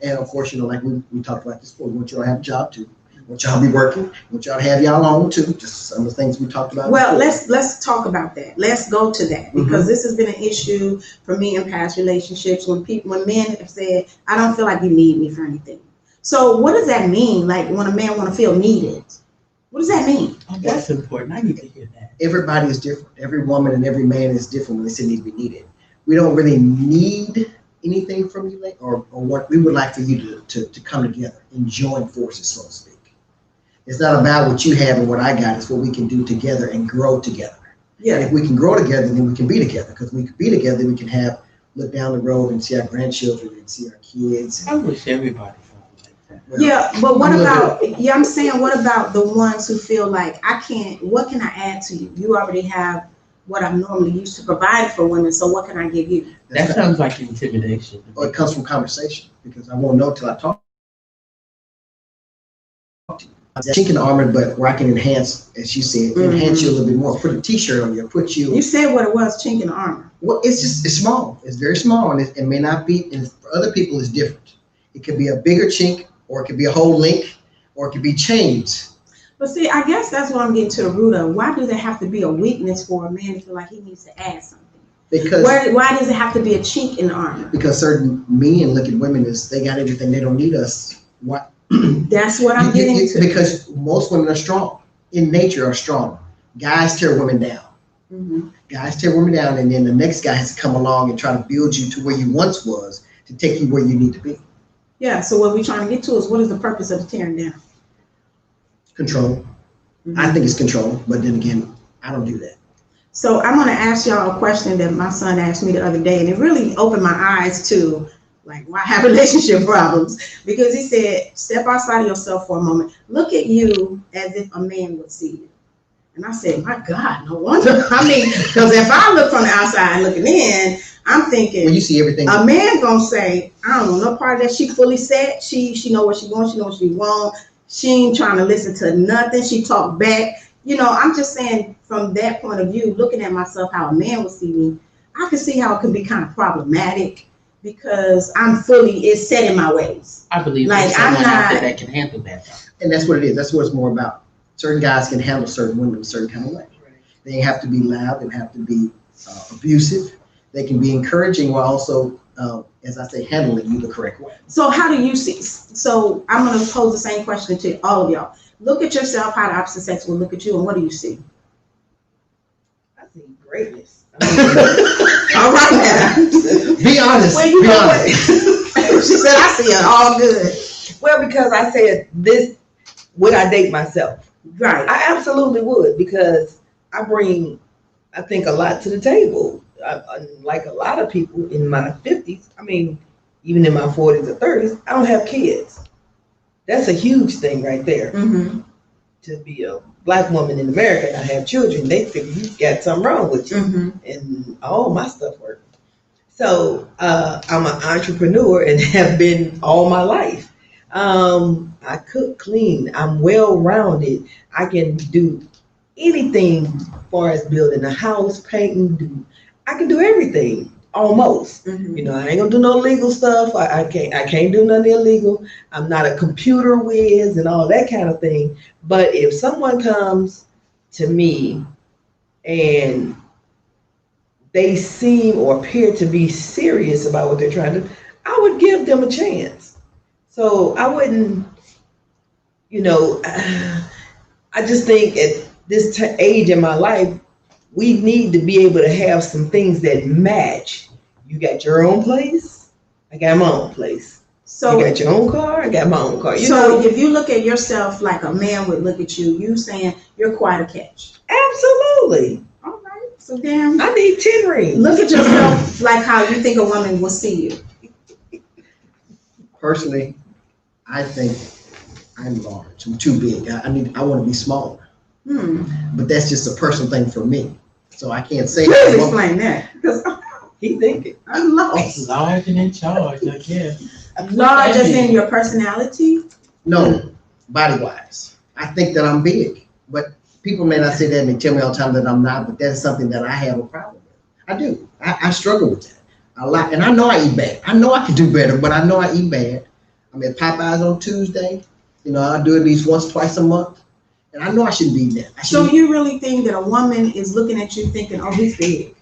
And of course, like we talked about this before, we want y'all to have a job too. We want y'all to be working. We want y'all to have y'all own too. Just some of the things we talked about. Well, before. let's talk about that. Let's go to that because this has been an issue for me in past relationships when men have said, I don't feel like you need me for anything. So what does that mean? Like when a man want to feel needed? What does that mean? Oh, that's important. I need to hear that. Everybody is different. Every woman and every man is different when they say need to be needed. We don't really need anything from you, or what we would like for you to come together and join forces, so to speak. It's not about what you have and what I got. It's what we can do together and grow together. Yeah. And if we can grow together, then we can be together. Because we can be together, we can look down the road and see our grandchildren and see our kids. I wish everybody felt like that. Well, Yeah, but what I'm about, I'm saying, what about the ones who feel like what can I add to you? You already have what I'm normally used to provide for women, so what can I give you? That sounds like intimidation. Or it comes from conversation, because I won't know till I talk to you. Chink in the armor, but where I can enhance, as you said, enhance you a little bit more. Put a t-shirt on you, put you. You said what it was, chink in the armor. Well, it's small. It's very small, and it may not be, and for other people it's different. It could be a bigger chink, or it could be a whole link, or it could be chains. But see, I guess that's what I'm getting to the root of. Why do there have to be a weakness for a man to feel like he needs to add something? Because Why does it have to be a chink in the armor? Because certain men look at women as they got everything, they don't need us. What? That's what I'm getting to. Because most women are strong, in nature are strong. Guys tear women down. Guys tear women down, and then the next guy has to come along and try to build you to where you once was to take you where you need to be. Yeah, so what we're trying to get to is what is the purpose of the tearing down? Control. I think it's control, but then again, I don't do that. So I'm going to ask y'all a question that my son asked me the other day, and it really opened my eyes to like why I have relationship problems, because he said, step outside of yourself for a moment. Look at you as if a man would see you. And I said, my God, no wonder. I mean, because if I look from the outside looking in, I'm thinking, Well, you see everything. a man gonna say, I don't know, no part of that. She fully set. She know what she wants. She know what she wants. She ain't trying to listen to nothing. She talk back. I'm just saying, from that point of view, looking at myself, how a man would see me, I could see how it could be kind of problematic because it's set in my ways. I believe Like, there's someone I'm out there not- that can handle that. Though. And that's what it is. That's what it's more about. Certain guys can handle certain women a certain kind of way. They have to be loud. They have to be abusive. They can be encouraging while also, as I say, handling you the correct way. So how do you see? So I'm going to pose the same question to all of y'all. Look at yourself, how the opposite sex will look at you, and what do you see? I see greatness. All right now. Be honest. Well, you be know honest. She said, I see it all good. Well, because I said this, would I date myself? Right. I absolutely would, because I bring, I think, a lot to the table. Like a lot of people in my 50s, I mean, even in my 40s or 30s, I don't have kids. That's a huge thing right there. Mm-hmm. To be a Black woman in America and I have children, they figure you got something wrong with you. Mm-hmm. And all my stuff works. So I'm an entrepreneur and have been all my life. I cook, clean, I'm well-rounded. I can do anything as far as building a house, painting, I can do everything, almost. Mm-hmm. You know, I ain't gonna do no legal stuff. I can't do nothing illegal. I'm not a computer whiz and all that kind of thing. But if someone comes to me and they seem or appear to be serious about what they're trying to do, I would give them a chance. So I wouldn't, you know, I just think at this age in my life, we need to be able to have some things that match. You got your own place, I got my own place. So, you got your own car, I got my own car. You so know? if you look at yourself like a man would look at you, you saying you're quite a catch. Absolutely. All right. So damn. I need 10 rings. Look at yourself like how you think a woman will see you. Personally, I think I'm large. I'm too big. I want to be smaller. But that's just a personal thing for me. So I can't say. Please explain that. Because He thinking. I'm lost. Large and in charge, I guess. Large as in your personality? No, body wise. I think that I'm big. But people may not say that and they tell me all the time that I'm not, but that's something that I have a problem with. I do. I struggle with that a lot. And I know I eat bad. I know I could do better, but I know I eat bad. I'm at Popeyes on Tuesday. You know, I do it at least once, twice a month. And I know I shouldn't be eating that. So you really think that a woman is looking at you thinking, oh, he's big?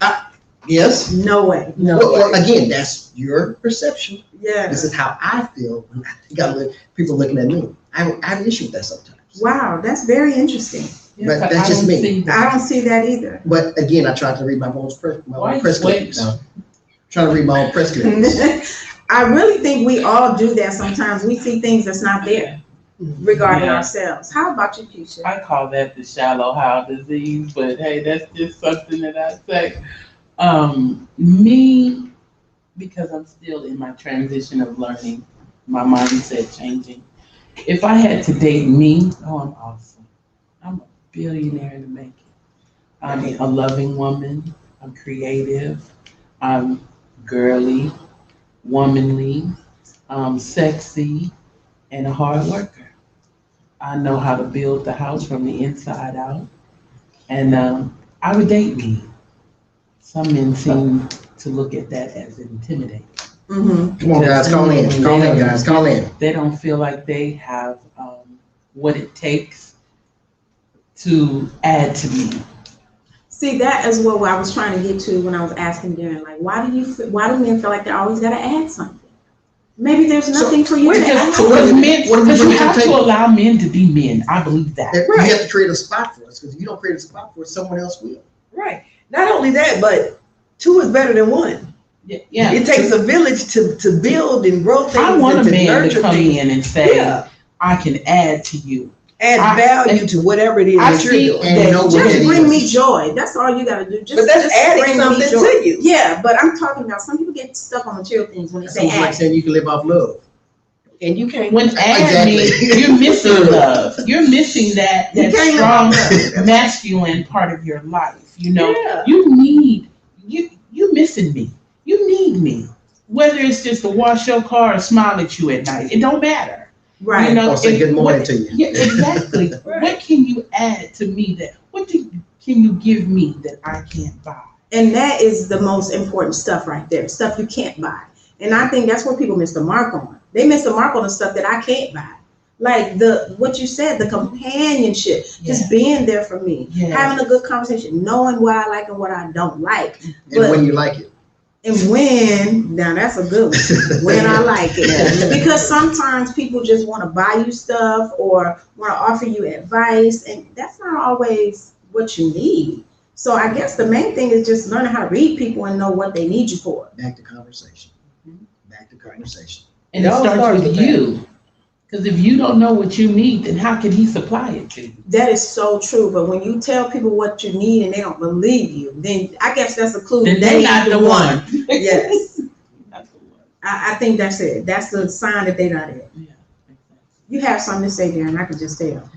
Yes. No way. No Well, way. again, that's your perception. Yeah. This is how I feel when I think people looking at me. I have an issue with that sometimes. Wow, that's very interesting. But that's just me. I don't see that either. But again, I tried to read my own press clippings. though? Trying to read my own press clippings. I really think we all do that sometimes. We see things that's not there regarding Yeah. ourselves. How about you, Keisha? I call that the shallow how disease, but hey, that's just something that I say. Me, because I'm still in my transition of learning, my mindset changing. If I had to date me, oh, I'm awesome. I'm a billionaire in the making. I'm a loving woman. I'm creative. I'm girly, womanly, sexy, and a hard worker. I know how to build the house from the inside out. And I would date me. Some men seem to look at that as intimidating. Mm-hmm. Come on, guys, call in. Call in, guys, call in. They don't feel like they have what it takes to add to me. See, that is what I was trying to get to when I was asking Darrin, like, why do men feel like they always got to add something? Maybe there's nothing for you to add. Because you have to allow men to be men. I believe that. You have to create a spot for us, because if you don't create a spot for us, someone else will. Right. Not only that, but two is better than one. Yeah. It takes a village to build and grow things. I want and a man to nurture come things. in and say, Yeah. I can add to you. Add value to whatever it is I that you're see doing. And know what Just it bring is. me joy. That's all you got to do. Just, But that's just adding bring something me joy. to you. Yeah, but I'm talking about some people get stuck on material things when they That's say almost like add. saying you can live off love. And you can't. When add Exactly. me, you're missing love. You're missing that You can't strong live off love. masculine part of your life. You know, Yeah. you missing me. You need me. Whether it's just to wash your car or smile at you at night, it don't matter. Right. You know, Or say good morning to you. Yeah, exactly. Right. What can you add to me? What can you give me that I can't buy? And that is the most important stuff right there, stuff you can't buy. And I think that's what people miss the mark on. They miss the mark on the stuff that I can't buy. Like what you said, the companionship, just being there for me, having a good conversation, knowing what I like and what I don't like. And when you like it. And when, now that's a good one, when I like it. Because sometimes people just want to buy you stuff or want to offer you advice, and that's not always what you need. So I guess the main thing is just learning how to read people and know what they need you for. Back to conversation. Back to conversation. And it starts with you. Because if you don't know what you need, then how can he supply it to you? That is so true. But when you tell people what you need and they don't believe you, then I guess that's a clue. Then they're not the one. Yes. Not the one. I think that's it. That's the sign that they're not it. Yeah, exactly. You have something to say, Darrin. I can just tell.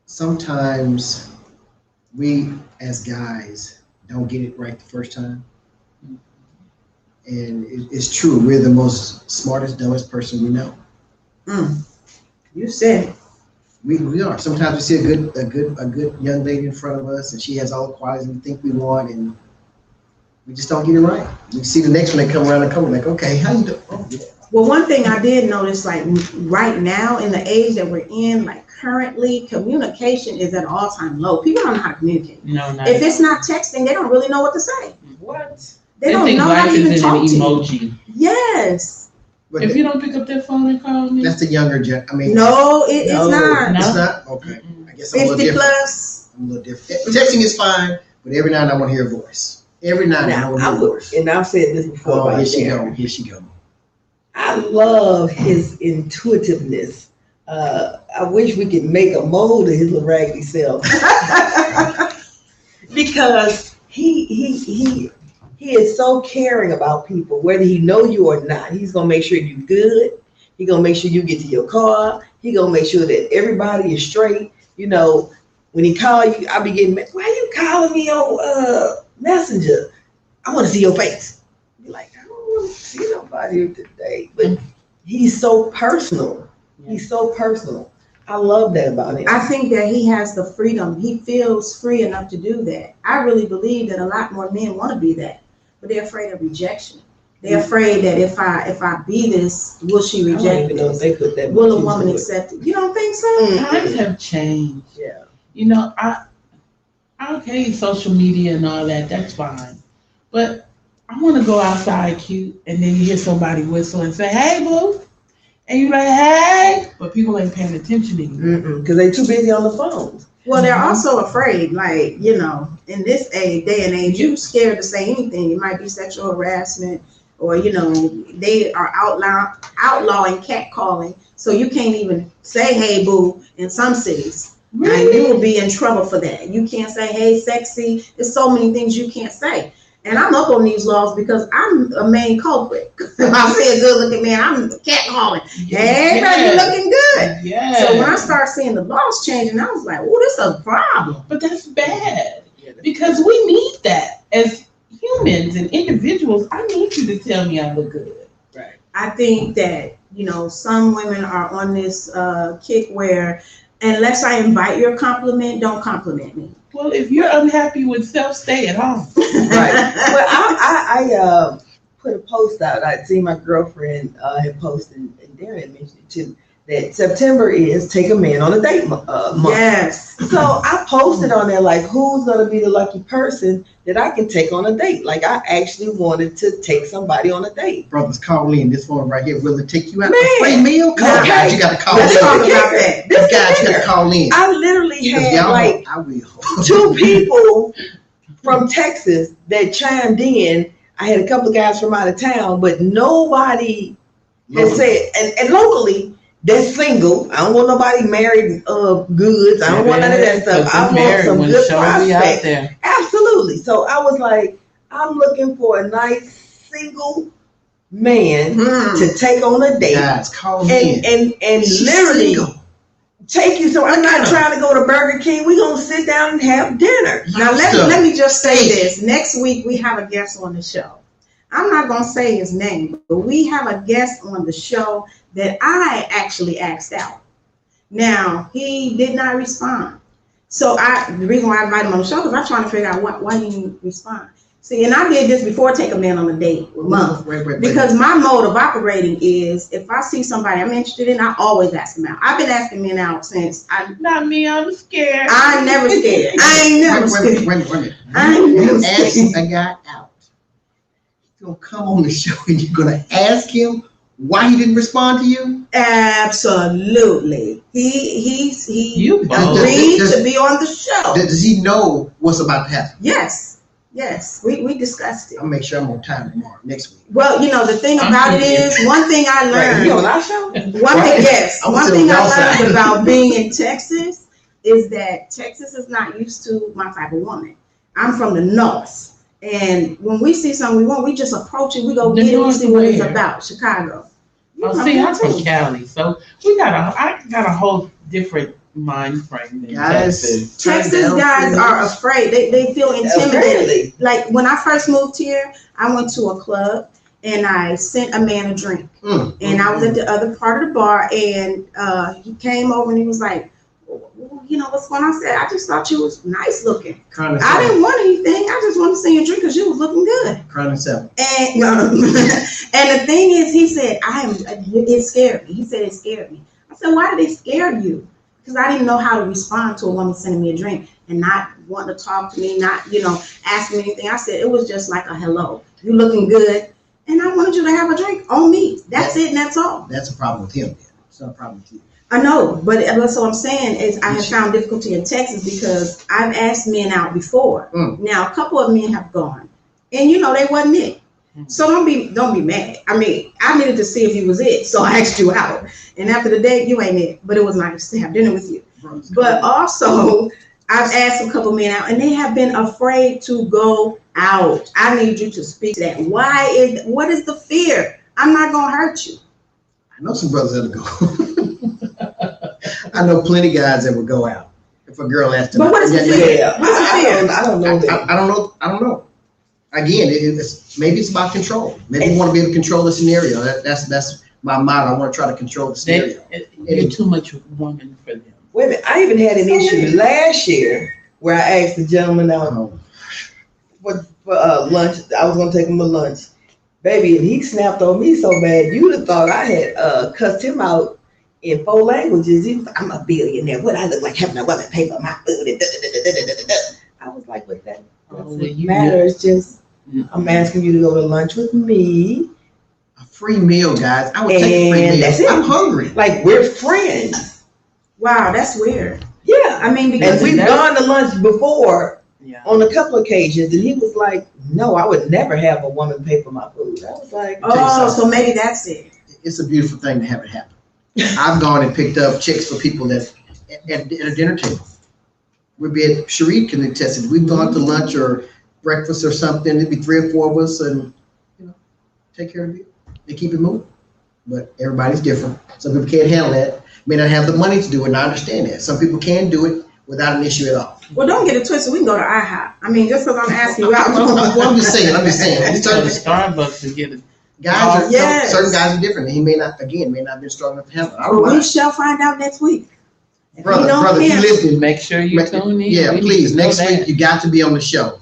Sometimes we as guys don't get it right the first time. And it's true, we're the most smartest, dumbest person we know. You said it. We are. Sometimes we see a good young lady in front of us, and she has all the qualities we think we want, and we just don't get it right. We see the next one, they come around and come like, okay, how you doing? Oh, yeah. Well, one thing I did notice, like right now in the age that we're in, like currently, communication is at an all-time low. People don't know how to communicate. No, not If it's not texting, they don't really know what to say. What? They don't think know life how to is even in talk an to you. emoji. Yes. But If you don't pick up that phone and call me, that's the younger gen. I mean, No, it's not. No. it's not. Okay, I guess I'm a little 50 different. plus. I'm a little different. Texting is fine, but every night I want to hear a voice. Every night I Now, want to hear a voice. and I've said this before Oh, about here she Darrin. go. Here she go. I love his intuitiveness. I wish we could make a mold of his little raggedy self because he is so caring about people, whether he know you or not. He's gonna make sure you're good. He's gonna make sure you get to your car. He's gonna make sure that everybody is straight. You know, when he call you, I be getting mad. Why you calling me on Messenger? I want to see your face. You're like, I don't want to see nobody today. But he's so personal. He's so personal. I love that about him. I think that he has the freedom. He feels free enough to do that. I really believe that a lot more men want to be that, but they're afraid of rejection. They're afraid that if I be this, will she I don't reject even know if this? they put that Will a much woman into it. accept it? You don't think so? times have changed. Yeah. You know, I okay, social media and all that, that's fine. But I want to go outside cute, and then you hear somebody whistle and say, hey, boo. And you're like, hey. But people ain't paying attention anymore. Because they too busy on the phones. Well, they're also afraid, like, you know, in this day and age, you're scared to say anything. It might be sexual harassment or, you know, they are outlawing catcalling. So you can't even say, hey, boo, in some cities. Really? And you will be in trouble for that. You can't say, hey, sexy. There's so many things you can't say. And I'm up on these laws because I'm a main culprit. If I see a good looking man, I'm catcalling. Hey, baby, you looking good. Yeah. So when I start seeing the laws changing, I was like, oh, this is a problem. But that's bad. Because we need that. As humans and individuals, I need you to tell me I look good. Right. I think that, you know, some women are on this kick where unless I invite your compliment, don't compliment me. Well, if you're unhappy with self, stay at home. Right. Well, I put a post out. I'd seen my girlfriend had posted, and Darrin mentioned it too, that September is Take a Man on a Date month. Yes. So I posted on there, like, who's going to be the lucky person that I can take on a date? Like, I actually wanted to take somebody on a date. Brothers, call in. This one right here will take you out Man. for a free meal. Come on, guys, you got to call Let's in. talk about that. This guys, you got to call in. I literally 'Cause had y'all like know I will. 2 people from Texas that chimed in. I had a couple of guys from out of town, but nobody has said, and locally, they're single. I don't want nobody married goods. I don't want none of that stuff. I want some good prospects. There. Absolutely. So I was like, I'm looking for a nice single man to take on a date. Guys, call in. And She's literally single. take you. So I'm not trying to go to Burger King. We're gonna sit down and have dinner. Now let me just say this. Next week we have a guest on the show. I'm not gonna say his name, but we have a guest on the show that I actually asked out. Now, he did not respond. So the reason why I invited him on the show, because I'm trying to figure out why he didn't respond. See, and I did this before take a man on a date with Mom. Because my mode of operating is if I see somebody I'm interested in, I always ask them out. I've been asking men out since Not me, I'm scared. I'm never scared. I ain't never scared. Wait. I ain't never You ask scared. a guy out. He's gonna come on the show and you're gonna ask him why he didn't respond to you? Absolutely. He You bold. agreed to be on the show. Does he know what's about to happen? Yes. We discussed it. I'll make sure I'm on time tomorrow, next week. Well, the thing about it is, one thing I Right, you on learned, our show? I'm one still thing I outside. learned about being in Texas is that Texas is not used to my type of woman. I'm from the north. And when we see something we want, we just approach it, we go The get it, we north see what it's where? about. Chicago. Oh, see, I'm from Cali, so I got a whole different mind frame than Guys, Texas. Texas guys are afraid. They feel intimidated. Really? Like when I first moved here, I went to a club and I sent a man a drink. And I was at the other part of the bar and he came over and he was like, what's going on? I said, I just thought you was nice looking. I didn't want anything. I just wanted to see your drink because you was looking good. Crown and seven. And and the thing is, he said, it scared me. He said it scared me. I said, why did it scare you? Because I didn't know how to respond to a woman sending me a drink and not wanting to talk to me, not, ask me anything. I said, it was just like a hello. You looking good. And I wanted you to have a drink on me. That's it and that's all. That's a problem with him, then. It's not a problem with you. I know, but that's what I'm saying is I have found difficulty in Texas because I've asked men out before. Now, a couple of men have gone. And, they wasn't it. So don't be mad. I mean, I needed to see if you was it, so I asked you out. And after the date, you ain't it, but it was nice to have dinner with you. But also, I've asked a couple men out, and they have been afraid to go out. I need you to speak to that. What is the fear? I'm not gonna hurt you. I know some brothers that'll go. I know plenty of guys that would go out if a girl asked them. But what is the fear? Yeah, What's the fear? I don't know that. I don't know. Again, maybe it's about control. Maybe you want to be able to control the scenario. That's my motto. I want to try to control the scenario. You're too much woman for them. Wait a minute, I even had an issue last year where I asked the gentleman out for lunch. I was gonna take him to lunch, baby, and he snapped on me so bad. You'd have thought I had cussed him out in 4 languages. He was like, I'm a billionaire. What I look like having a woman pay for my food? And I was like, what that doesn't matter. It's just I'm asking you to go to lunch with me. A free meal, guys. I would take a free meal. That's it. I'm hungry. Like we're friends. Wow, that's weird. Yeah. I mean, And because we've gone to lunch before Yeah. on a couple occasions, and he was like, no, I would never have a woman pay for my food. I was like, so maybe that's it. It's a beautiful thing to have it happen. I've gone and picked up chicks for people that at a dinner table. We'd be at Shareece can attest it. We've gone to lunch or breakfast or something. There'd be 3 or 4 of us, and take care of you. They keep it moving. But everybody's different. Some people can't handle that. May not have the money to do it, and I understand that. Some people can do it without an issue at all. Well, don't get it twisted. We can go to IHOP. I mean, just because I'm asking you out. I'm just saying. Go to Starbucks to get it. Guys are Yes. certain guys are different. He may not have been strong enough to handle it. I don't Well, we mind. shall find out next week. If Brother, he don't if you care, listen, Make sure you tune in. yeah, We need please. to know Next that. week, you got to be on the show.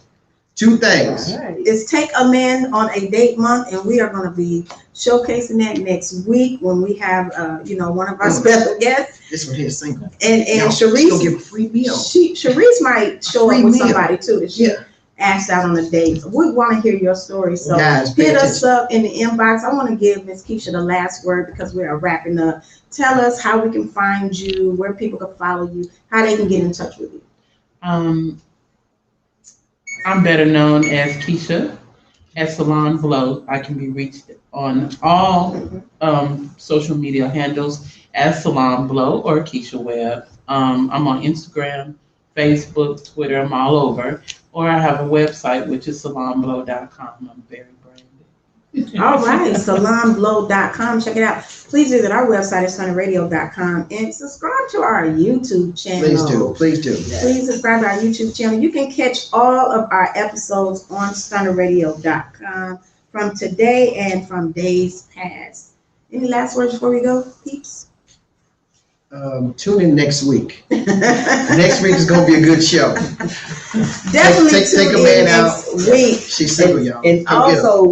2 things. all right. is Take a Man on a Date Month, and we are going to be showcasing that next week when we have, one of our special guests. This one here is single. And Yo, she's gonna Shareece, give a free meal. Shareece might show Free up with meal. somebody too that she Yeah. asked out on a date. We want to hear your story, so Guys, pay hit us attention. up in the inbox. I want to give Ms. Keisha the last word because we are wrapping up. Tell us how we can find you, where people can follow you, how they can get in touch with you. I'm better known as Keisha at Salon Blow. I can be reached on all social media handles as Salon Blow or Keisha Webb. I'm on Instagram, Facebook, Twitter. I'm all over. Or I have a website, which is salonblow.com. I'm very branded. All right, salonblow.com. Check it out. Please visit our website at sunnyradio.com and subscribe to our YouTube channel. Please do. Please do. Please subscribe to our YouTube channel. You can catch all of our episodes on stunnerradio.com from today and from days past. Any last words before we go, peeps? Tune in next week. Next week is gonna be a good show. Definitely Take a tune man in next week. She's single, y'all. And Come get her. also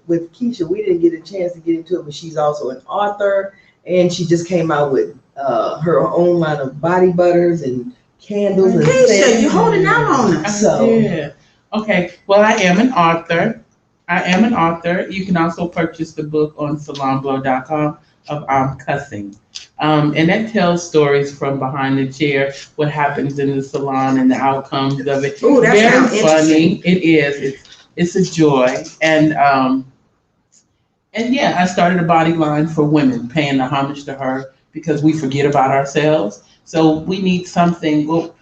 with Keisha, we didn't get a chance to get into it, but she's also an author, and she just came out with her own line of body butters and candles and Keisha, scents. you holding out on us. So- Yeah. Okay. Well, I am an author. You can also purchase the book on salonblow.com of I'm Cussing. And that tells stories from behind the chair, what happens in the salon and the outcomes of it. Ooh, that Very sounds funny. It is. It's a joy. And yeah, I started a body line for women, paying the homage to her because we forget about ourselves. So we need something. Well,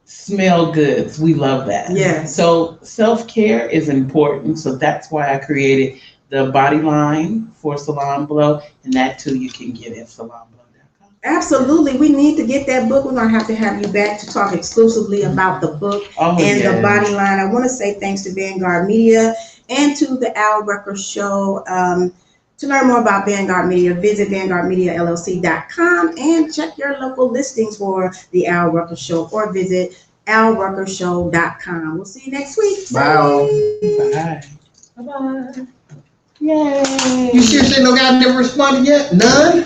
smell goods. We love that. Yes. So self-care is important. So that's why I created the body line for Salon Blow. And that too you can get at salonblow.com. Absolutely. We need to get that book. We're going to have you back to talk exclusively about the book Oh, and yeah. the body line. I want to say thanks to Vanguard Media and to the Al Rucker Show. To learn more about Vanguard Media, visit VanguardMediaLLC.com and check your local listings for the Al Rucker Show or visit AlRuckerShow.com. We'll see you next week. Bye. Bye. Bye-bye. Yay. You seriously no guy never responded yet? None?